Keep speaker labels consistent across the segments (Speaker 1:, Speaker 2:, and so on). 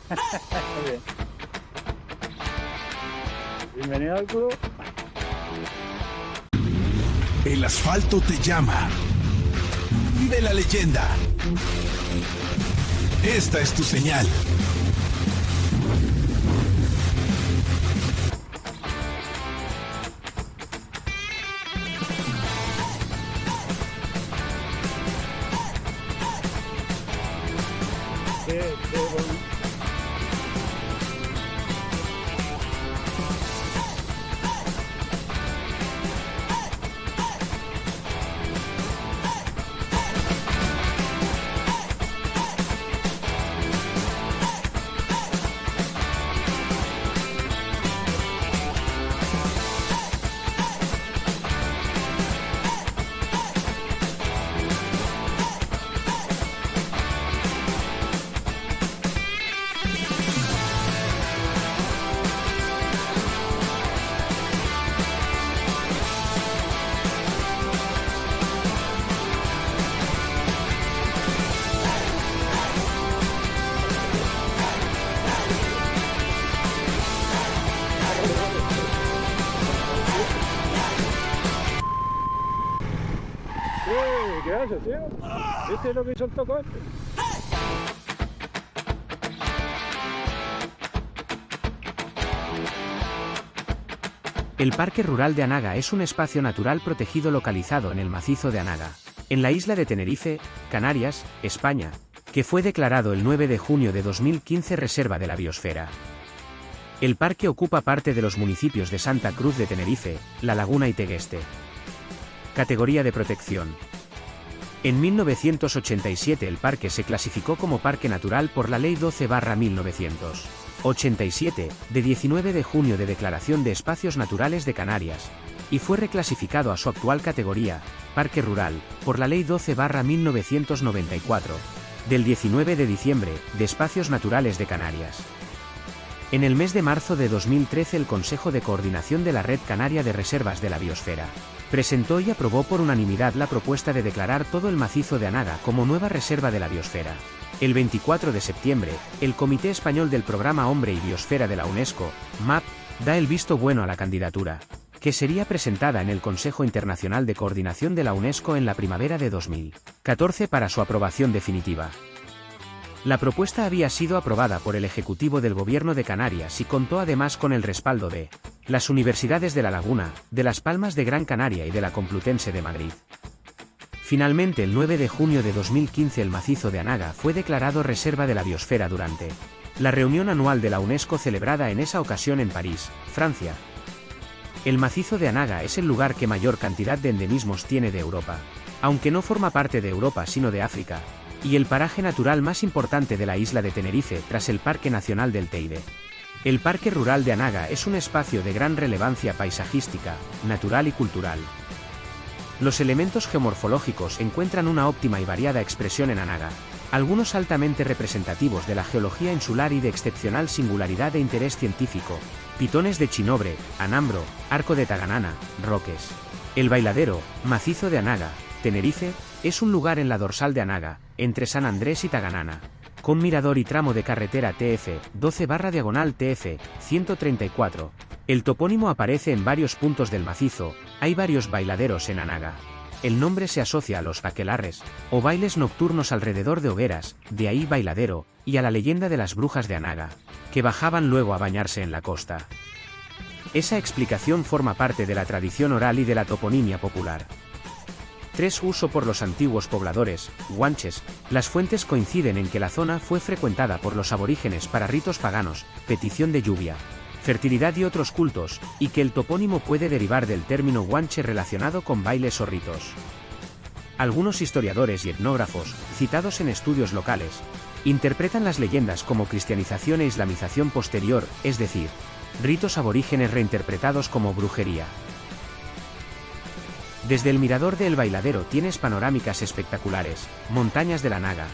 Speaker 1: Muy bien. Bienvenido al club.
Speaker 2: El asfalto te llama. Vive la leyenda. Esta es tu señal.
Speaker 1: Qué bonito. ¿Qué haces, tío? ¿Viste lo que hizo el toco este?
Speaker 3: El Parque Rural de Anaga es un espacio natural protegido localizado en el macizo de Anaga, en la isla de Tenerife, Canarias, España, que fue declarado el 9 de junio de 2015 Reserva de la Biosfera. El parque ocupa parte de los municipios de Santa Cruz de Tenerife, La Laguna y Tegueste. Categoría de protección. En 1987 el parque se clasificó como Parque Natural por la Ley 12/1987, de 19 de junio de Declaración de Espacios Naturales de Canarias, y fue reclasificado a su actual categoría, Parque Rural, por la Ley 12/1994, del 19 de diciembre, de Espacios Naturales de Canarias. En el mes de marzo de 2013 el Consejo de Coordinación de la Red Canaria de Reservas de la Biosfera presentó y aprobó por unanimidad la propuesta de declarar todo el macizo de Anaga como nueva reserva de la biosfera. El 24 de septiembre, el Comité Español del Programa Hombre y Biosfera de la UNESCO, MAP, da el visto bueno a la candidatura, que sería presentada en el Consejo Internacional de Coordinación de la UNESCO en la primavera de 2014 para su aprobación definitiva. La propuesta había sido aprobada por el Ejecutivo del Gobierno de Canarias y contó además con el respaldo de las Universidades de La Laguna, de Las Palmas de Gran Canaria y de la Complutense de Madrid. Finalmente, el 9 de junio de 2015 el macizo de Anaga fue declarado Reserva de la Biosfera durante la reunión anual de la UNESCO celebrada en esa ocasión en París, Francia. El macizo de Anaga es el lugar que mayor cantidad de endemismos tiene de Europa, aunque no forma parte de Europa sino de África, y el paraje natural más importante de la isla de Tenerife tras el Parque Nacional del Teide. El Parque Rural de Anaga es un espacio de gran relevancia paisajística, natural y cultural. Los elementos geomorfológicos encuentran una óptima y variada expresión en Anaga, algunos altamente representativos de la geología insular y de excepcional singularidad e interés científico: pitones de Chinobre, Anambro, Arco de Taganana, Roques. El Bailadero, macizo de Anaga, Tenerife, es un lugar en la dorsal de Anaga, entre San Andrés y Taganana, con mirador y tramo de carretera TF 12/TF 134. El topónimo aparece en varios puntos del macizo. Hay varios bailaderos en Anaga. El nombre se asocia a los aquelarres, o bailes nocturnos alrededor de hogueras, de ahí bailadero, y a la leyenda de las brujas de Anaga, que bajaban luego a bañarse en la costa. Esa explicación forma parte de la tradición oral y de la toponimia popular. 3. Uso por los antiguos pobladores, guanches. Las fuentes coinciden en que la zona fue frecuentada por los aborígenes para ritos paganos, petición de lluvia, fertilidad y otros cultos, y que el topónimo puede derivar del término guanche relacionado con bailes o ritos. Algunos historiadores y etnógrafos, citados en estudios locales, interpretan las leyendas como cristianización e islamización posterior, es decir, ritos aborígenes reinterpretados como brujería. Desde el mirador de El Bailadero tienes panorámicas espectaculares, montañas de la Anaga,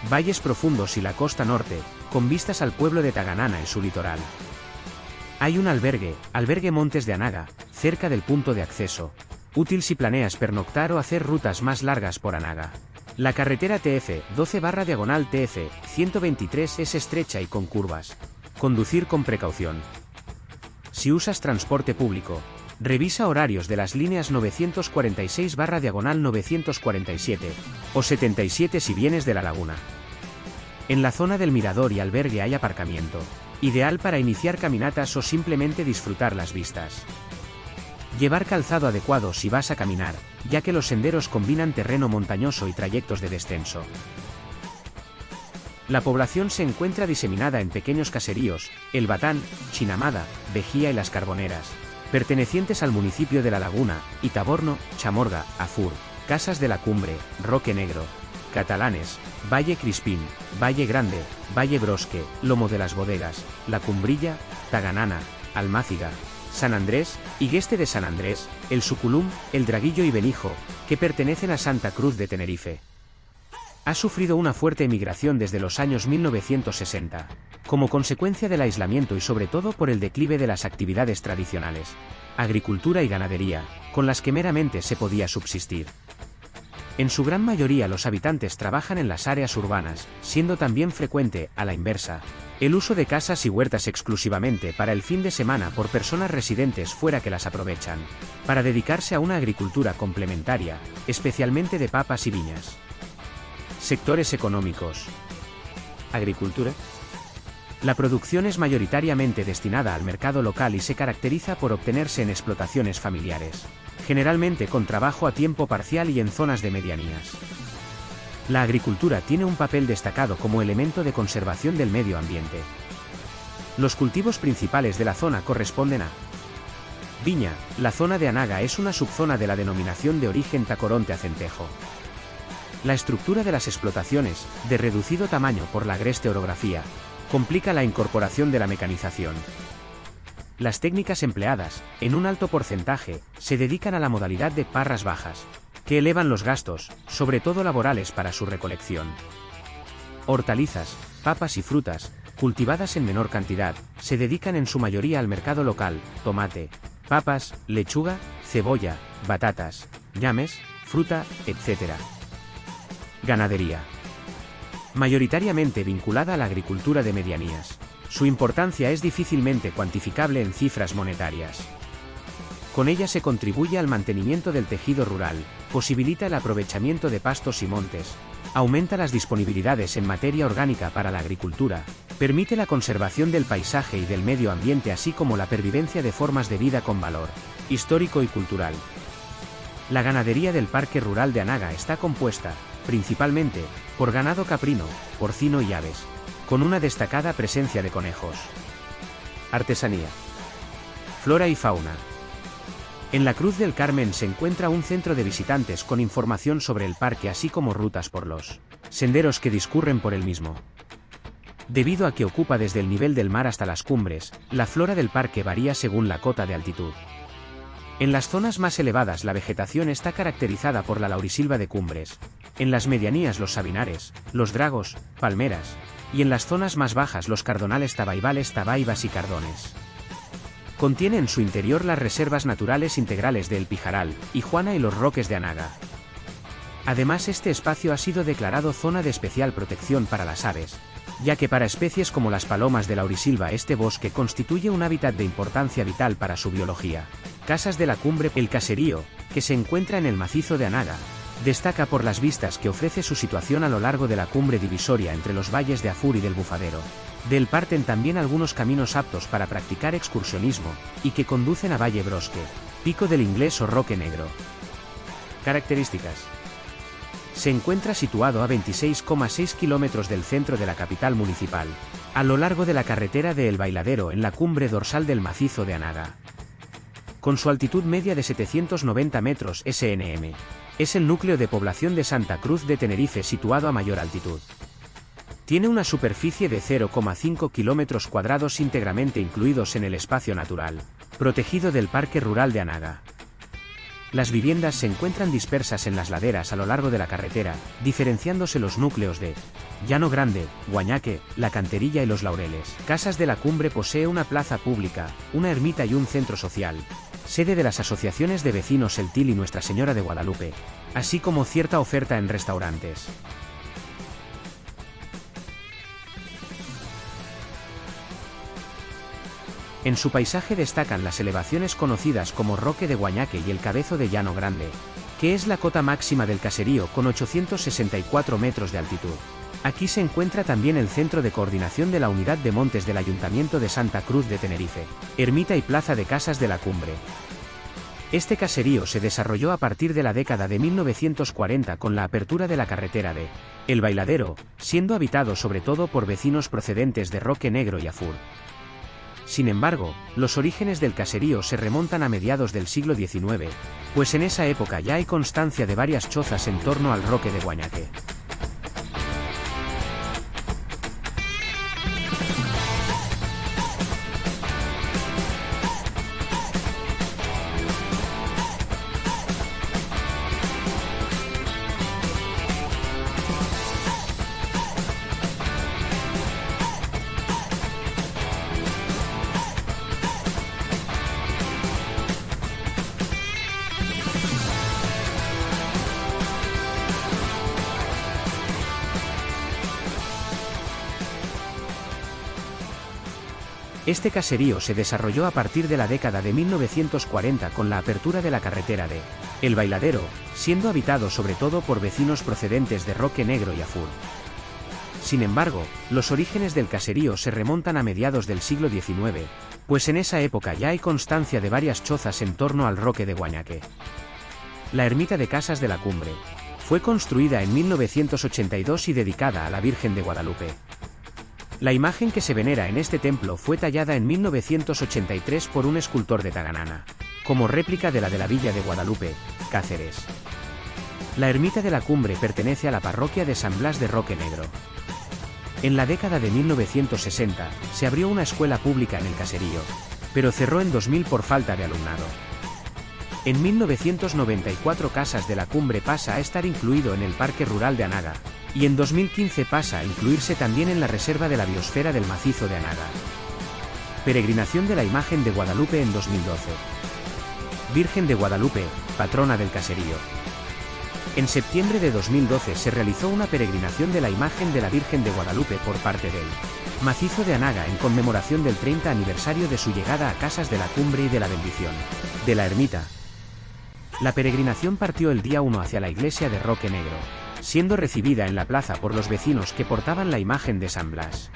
Speaker 3: valles profundos y la costa norte, con vistas al pueblo de Taganana y su litoral. Hay un albergue Montes de Anaga, cerca del punto de acceso, útil si planeas pernoctar o hacer rutas más largas por Anaga. La carretera TF 12/TF 123 es estrecha y con curvas. Conducir con precaución. Si usas transporte público, revisa horarios de las líneas 946/947 o 77 si vienes de La Laguna. En la zona del mirador y albergue hay aparcamiento, ideal para iniciar caminatas o simplemente disfrutar las vistas. Llevar calzado adecuado si vas a caminar, ya que los senderos combinan terreno montañoso y trayectos de descenso. La población se encuentra diseminada en pequeños caseríos, El Batán, Chinamada, Vejía y Las Carboneras, pertenecientes al municipio de La Laguna, y Taborno, Chamorga, Azur, Casas de la Cumbre, Roque Negro, Catalanes, Valle Crispín, Valle Grande, Valle Brosque, Lomo de las Bodegas, La Cumbrilla, Taganana, Almáciga, San Andrés, Igueste de San Andrés, El Suculum, El Draguillo y Benijo, que pertenecen a Santa Cruz de Tenerife. Ha sufrido una fuerte emigración desde los años 1960, como consecuencia del aislamiento y sobre todo por el declive de las actividades tradicionales, agricultura y ganadería, con las que meramente se podía subsistir. En su gran mayoría los habitantes trabajan en las áreas urbanas, siendo también frecuente, a la inversa, el uso de casas y huertas exclusivamente para el fin de semana por personas residentes fuera que las aprovechan, para dedicarse a una agricultura complementaria, especialmente de papas y viñas. Sectores económicos. Agricultura. La producción es mayoritariamente destinada al mercado local y se caracteriza por obtenerse en explotaciones familiares, generalmente con trabajo a tiempo parcial y en zonas de medianías. La agricultura tiene un papel destacado como elemento de conservación del medio ambiente. Los cultivos principales de la zona corresponden a viña. La zona de Anaga es una subzona de la denominación de origen Tacoronte-Acentejo. La estructura de las explotaciones, de reducido tamaño por la agreste orografía, complica la incorporación de la mecanización. Las técnicas empleadas, en un alto porcentaje, se dedican a la modalidad de parras bajas, que elevan los gastos, sobre todo laborales para su recolección. Hortalizas, papas y frutas, cultivadas en menor cantidad, se dedican en su mayoría al mercado local, tomate, papas, lechuga, cebolla, batatas, ñames, fruta, etc. Ganadería. Mayoritariamente vinculada a la agricultura de medianías. Su importancia es difícilmente cuantificable en cifras monetarias. Con ella se contribuye al mantenimiento del tejido rural, posibilita el aprovechamiento de pastos y montes, aumenta las disponibilidades en materia orgánica para la agricultura, permite la conservación del paisaje y del medio ambiente así como la pervivencia de formas de vida con valor histórico y cultural. La ganadería del Parque Rural de Anaga está compuesta, principalmente, por ganado caprino, porcino y aves, con una destacada presencia de conejos. Artesanía. Flora y fauna. En la Cruz del Carmen se encuentra un centro de visitantes con información sobre el parque así como rutas por los senderos que discurren por el mismo. Debido a que ocupa desde el nivel del mar hasta las cumbres, la flora del parque varía según la cota de altitud. En las zonas más elevadas la vegetación está caracterizada por la laurisilva de cumbres, en las medianías los sabinares, los dragos, palmeras, y en las zonas más bajas los cardonales tabaibales, tabaibas y cardones. Contiene en su interior las reservas naturales integrales de El Pijaral, y Juana y los Roques de Anaga. Además este espacio ha sido declarado zona de especial protección para las aves, ya que para especies como las palomas de laurisilva este bosque constituye un hábitat de importancia vital para su biología. Casas de la Cumbre. El caserío, que se encuentra en el macizo de Anaga, destaca por las vistas que ofrece su situación a lo largo de la cumbre divisoria entre los valles de Azur y del Bufadero. Del parten también algunos caminos aptos para practicar excursionismo, y que conducen a Valle Brosque, Pico del Inglés o Roque Negro. Características. Se encuentra situado a 26,6 kilómetros del centro de la capital municipal, a lo largo de la carretera de El Bailadero en la cumbre dorsal del macizo de Anaga. Con su altitud media de 790 metros SNM, es el núcleo de población de Santa Cruz de Tenerife situado a mayor altitud. Tiene una superficie de 0,5 kilómetros cuadrados íntegramente incluidos en el espacio natural, protegido del Parque Rural de Anaga. Las viviendas se encuentran dispersas en las laderas a lo largo de la carretera, diferenciándose los núcleos de Llano Grande, Guañaque, La Canterilla y Los Laureles. Casas de la Cumbre posee una plaza pública, una ermita y un centro social, sede de las asociaciones de vecinos El Til y Nuestra Señora de Guadalupe, así como cierta oferta en restaurantes. En su paisaje destacan las elevaciones conocidas como Roque de Guañaque y el Cabezo de Llano Grande, que es la cota máxima del caserío con 864 metros de altitud. Aquí se encuentra también el centro de coordinación de la Unidad de Montes del Ayuntamiento de Santa Cruz de Tenerife, ermita y plaza de Casas de la Cumbre. Este caserío se desarrolló a partir de la década de 1940 con la apertura de la carretera de El Bailadero, siendo habitado sobre todo por vecinos procedentes de Roque Negro y Afur. Sin embargo, los orígenes del caserío se remontan a mediados del siglo XIX, pues en esa época ya hay constancia de varias chozas en torno al Roque de Guañaque. Este caserío se desarrolló a partir de la década de 1940 con la apertura de la carretera de El Bailadero, siendo habitado sobre todo por vecinos procedentes de Roque Negro y Afur. Sin embargo, los orígenes del caserío se remontan a mediados del siglo XIX, pues en esa época ya hay constancia de varias chozas en torno al Roque de Guañaque. La ermita de Casas de la Cumbre fue construida en 1982 y dedicada a la Virgen de Guadalupe. La imagen que se venera en este templo fue tallada en 1983 por un escultor de Taganana, como réplica de la Villa de Guadalupe, Cáceres. La ermita de la Cumbre pertenece a la parroquia de San Blas de Roque Negro. En la década de 1960, se abrió una escuela pública en el caserío, pero cerró en 2000 por falta de alumnado. En 1994 Casas de la Cumbre pasa a estar incluido en el Parque Rural de Anaga, y en 2015 pasa a incluirse también en la Reserva de la Biosfera del Macizo de Anaga. Peregrinación de la Imagen de Guadalupe en 2012. Virgen de Guadalupe, patrona del caserío. En septiembre de 2012 se realizó una peregrinación de la imagen de la Virgen de Guadalupe por parte del Macizo de Anaga en conmemoración del 30 aniversario de su llegada a Casas de la Cumbre y de la bendición de la ermita. La peregrinación partió el día 1 hacia la iglesia de Roque Negro, siendo recibida en la plaza por los vecinos que portaban la imagen de San Blas.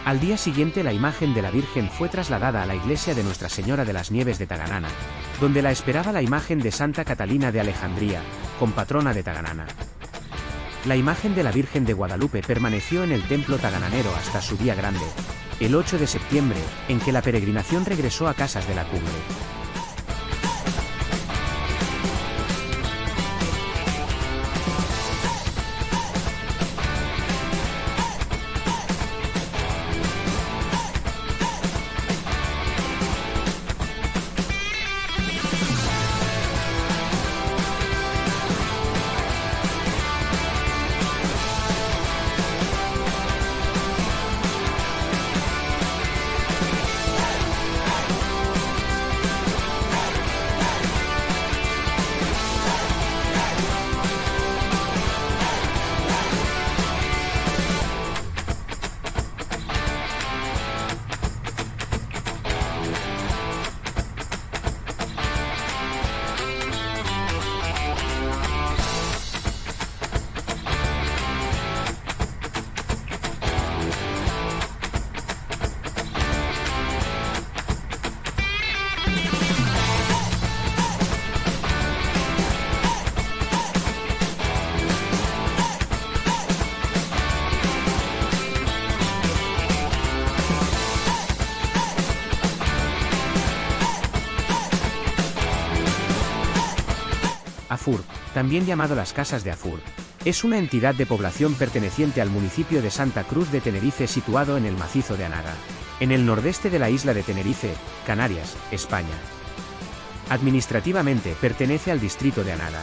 Speaker 3: Al día siguiente la imagen de la Virgen fue trasladada a la iglesia de Nuestra Señora de las Nieves de Taganana, donde la esperaba la imagen de Santa Catalina de Alejandría, compatrona de Taganana. La imagen de la Virgen de Guadalupe permaneció en el templo tagananero hasta su día grande, el 8 de septiembre, en que la peregrinación regresó a Casas de la Cumbre. Afur, también llamado las Casas de Afur, es una entidad de población perteneciente al municipio de Santa Cruz de Tenerife situado en el macizo de Anaga, en el nordeste de la isla de Tenerife, Canarias, España. Administrativamente pertenece al distrito de Anaga.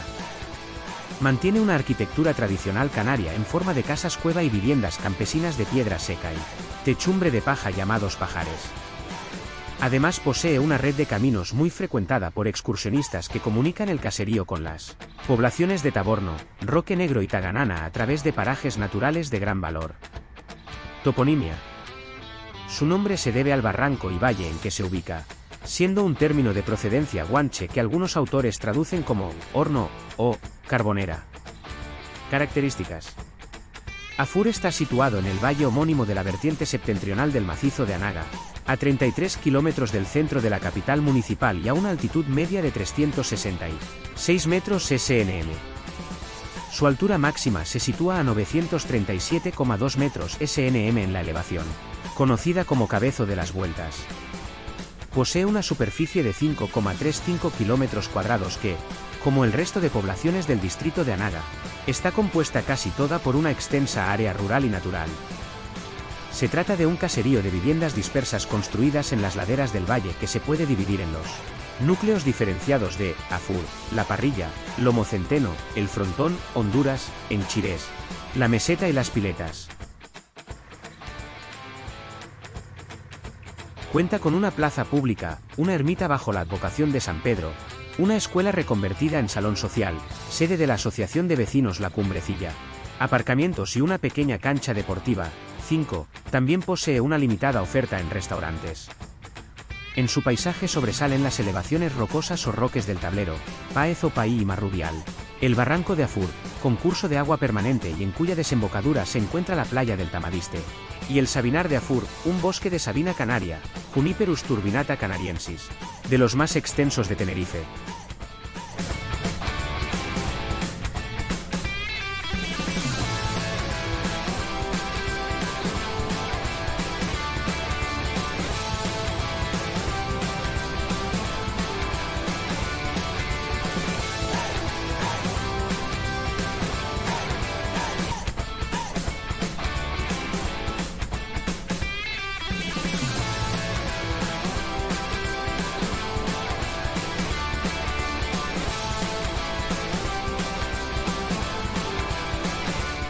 Speaker 3: Mantiene una arquitectura tradicional canaria en forma de casas cueva y viviendas campesinas de piedra seca y techumbre de paja llamados pajares. Además posee una red de caminos muy frecuentada por excursionistas que comunican el caserío con las poblaciones de Taborno, Roque Negro y Taganana a través de parajes naturales de gran valor. Toponimia. Su nombre se debe al barranco y valle en que se ubica, siendo un término de procedencia guanche que algunos autores traducen como horno o carbonera. Características. Afur está situado en el valle homónimo de la vertiente septentrional del macizo de Anaga, a 33 kilómetros del centro de la capital municipal y a una altitud media de 366 metros SNM. Su altura máxima se sitúa a 937,2 metros SNM en la elevación, conocida como Cabezo de las Vueltas. Posee una superficie de 5,35 kilómetros cuadrados que, como el resto de poblaciones del distrito de Anaga, está compuesta casi toda por una extensa área rural y natural. Se trata de un caserío de viviendas dispersas construidas en las laderas del valle que se puede dividir en los núcleos diferenciados de Afur, La Parrilla, Lomo Centeno, El Frontón, Honduras, Enchirés, La Meseta y Las Piletas. Cuenta con una plaza pública, una ermita bajo la advocación de San Pedro, una escuela reconvertida en salón social, sede de la Asociación de Vecinos La Cumbrecilla, aparcamientos y una pequeña cancha deportiva. 5. También posee una limitada oferta en restaurantes. En su paisaje sobresalen las elevaciones rocosas o roques del Tablero, Páez o Paí y Marrubial, el barranco de Afur, con curso de agua permanente y en cuya desembocadura se encuentra la playa del Tamadiste, y el Sabinar de Afur, un bosque de sabina canaria, Juniperus turbinata canariensis, de los más extensos de Tenerife.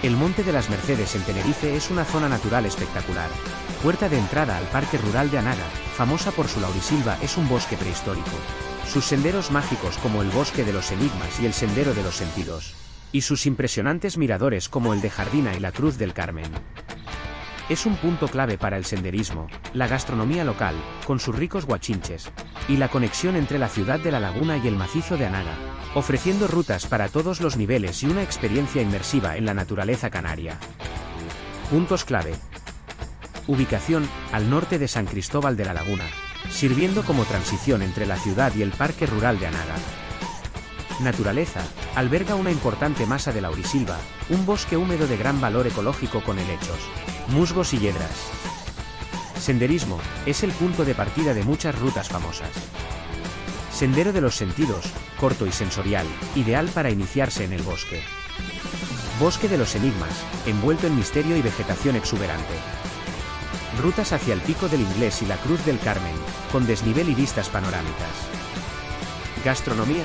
Speaker 3: El Monte de las Mercedes en Tenerife es una zona natural espectacular. Puerta de entrada al Parque Rural de Anaga, famosa por su laurisilva, es un bosque prehistórico. Sus senderos mágicos como el Bosque de los Enigmas y el Sendero de los Sentidos. Y sus impresionantes miradores como el de Jardina y la Cruz del Carmen. Es un punto clave para el senderismo, la gastronomía local, con sus ricos guachinches, y la conexión entre la ciudad de La Laguna y el macizo de Anaga, ofreciendo rutas para todos los niveles y una experiencia inmersiva en la naturaleza canaria. Puntos clave. Ubicación, al norte de San Cristóbal de La Laguna, sirviendo como transición entre la ciudad y el Parque Rural de Anaga. Naturaleza, alberga una importante masa de laurisilva, un bosque húmedo de gran valor ecológico con helechos, musgos y yedras. Senderismo, es el punto de partida de muchas rutas famosas. Sendero de los Sentidos, corto y sensorial, ideal para iniciarse en el bosque. Bosque de los Enigmas, envuelto en misterio y vegetación exuberante. Rutas hacia el Pico del Inglés y la Cruz del Carmen, con desnivel y vistas panorámicas. Gastronomía.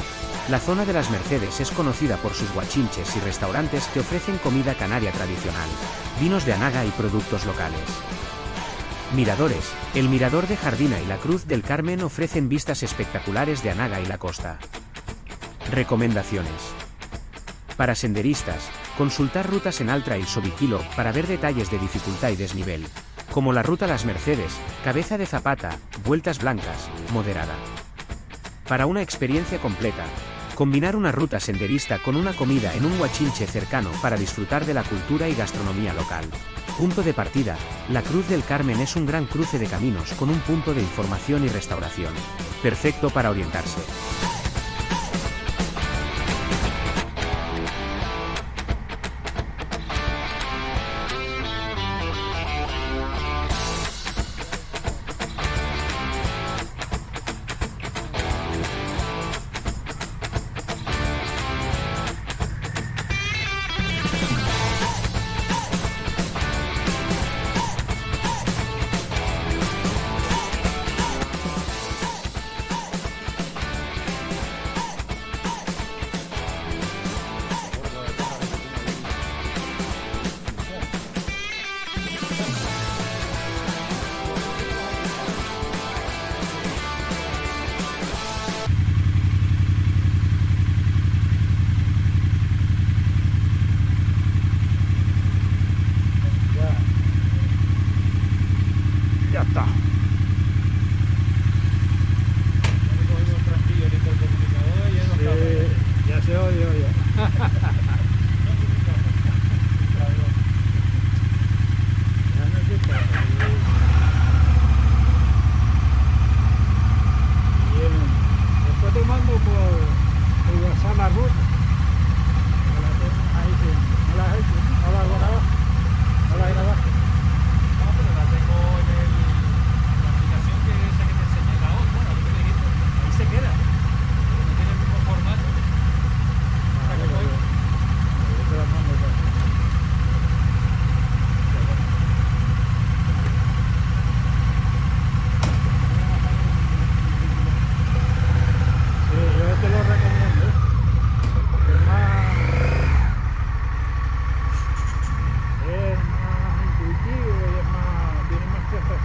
Speaker 3: La zona de las Mercedes es conocida por sus guachinches y restaurantes que ofrecen comida canaria tradicional, vinos de Anaga y productos locales. Miradores. El Mirador de Jardina y la Cruz del Carmen ofrecen vistas espectaculares de Anaga y la costa. Recomendaciones. Para senderistas, consultar rutas en Altrail Sobiquilo para ver detalles de dificultad y desnivel, como la ruta Las Mercedes, Cabeza de Zapata, Vueltas Blancas, moderada. Para una experiencia completa, combinar una ruta senderista con una comida en un guachinche cercano para disfrutar de la cultura y gastronomía local. Punto de partida. La Cruz del Carmen es un gran cruce de caminos con un punto de información y restauración. Perfecto para orientarse.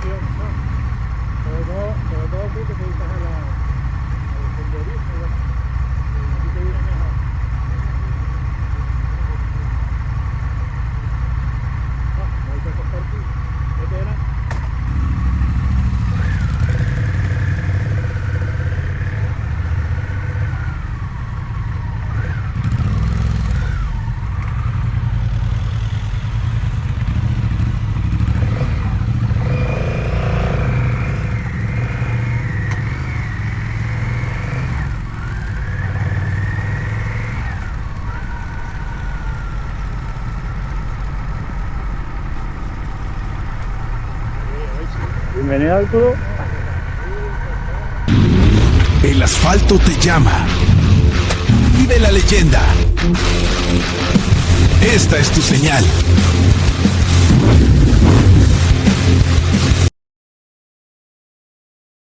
Speaker 1: atracción, ¿no? Sobre todo tú que te dedicas al senderismo, ¿no? Aquí te viene mejor. No hay que coger tú. Vete delante. Bienvenido al club.
Speaker 2: El asfalto te llama. Vive la leyenda. Esta es tu señal.